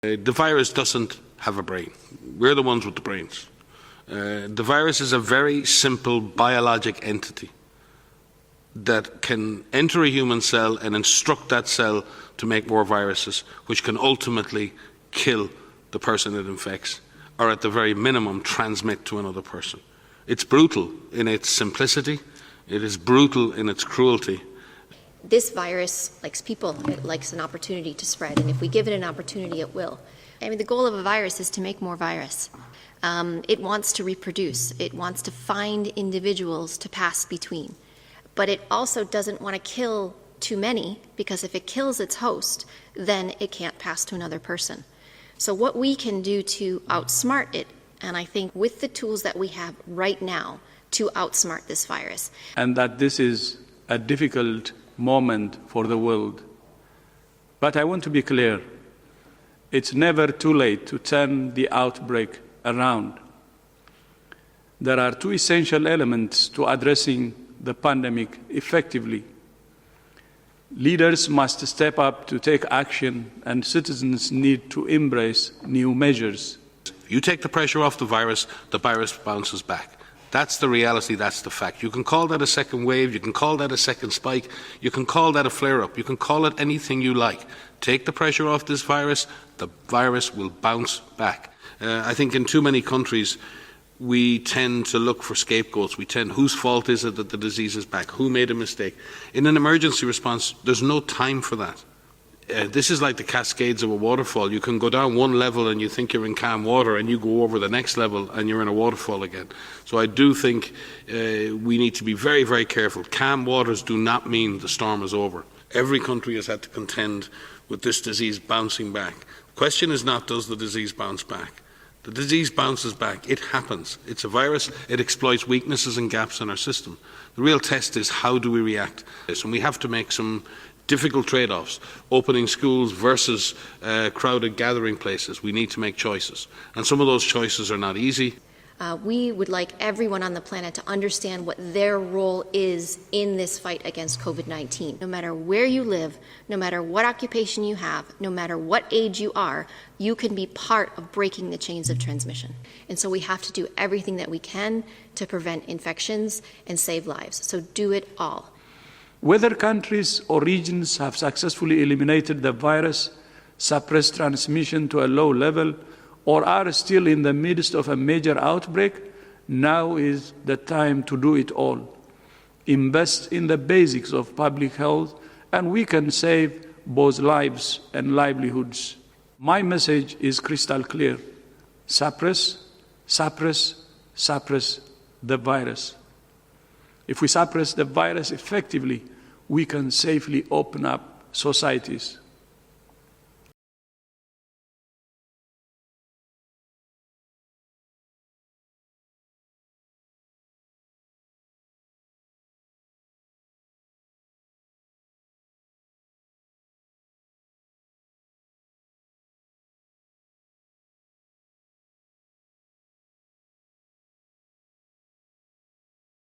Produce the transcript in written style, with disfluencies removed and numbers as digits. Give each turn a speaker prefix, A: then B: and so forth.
A: The virus doesn't have a brain. We're the ones with the brains. The virus is a very simple biologic entity that can enter a human cell and instruct that cell to make more viruses, which can ultimately kill the person it infects, or at the very minimum transmit to another person. It's brutal in its simplicity. It is brutal in its cruelty.
B: This virus likes people. It likes an opportunity to spread, and if we give it an opportunity, it will. I mean, the goal of a virus is to make more virus. It wants to reproduce. It wants to find individuals to pass between. But it also doesn't want to kill too many, because if it kills its host, then it can't pass to another person. So what we can do to outsmart it, and I think with the tools that we have right now to outsmart this virus.
C: And that this is a difficult moment for the world. But I want to be clear. It's never too late to turn the outbreak around. There are two essential elements to addressing the pandemic effectively. Leaders must step up to take action, and citizens need to embrace new measures.
A: You take the pressure off the virus bounces back. That's the reality, that's the fact. You can call that a second wave, you can call that a second spike, you can call that a flare-up, you can call it anything you like. Take the pressure off this virus, the virus will bounce back. I think in too many countries we tend to look for scapegoats. Whose fault is it that the disease is back? Who made a mistake? In an emergency response, there's no time for that. This is like the cascades of a waterfall. You can go down one level and you think you're in calm water, and you go over the next level and you're in a waterfall again. So I do think we need to be very, very careful. Calm waters do not mean the storm is over. Every country has had to contend with this disease bouncing back. The question is not, does the disease bounce back? The disease bounces back. It happens. It's a virus. It exploits weaknesses and gaps in our system. The real test is, how do we react to this? And we have to make some difficult trade-offs. Opening schools versus crowded gathering places. We need to make choices. And some of those choices are not easy.
B: We would like everyone on the planet to understand what their role is in this fight against COVID-19. No matter where you live, no matter what occupation you have, no matter what age you are, you can be part of breaking the chains of transmission. And so we have to do everything that we can to prevent infections and save lives. So do it all.
C: Whether countries or regions have successfully eliminated the virus, suppressed transmission to a low level, or are still in the midst of a major outbreak, now is the time to do it all. Invest in the basics of public health, and we can save both lives and livelihoods. My message is crystal clear. Suppress, suppress, suppress the virus. If we suppress the virus effectively, we can safely open up societies.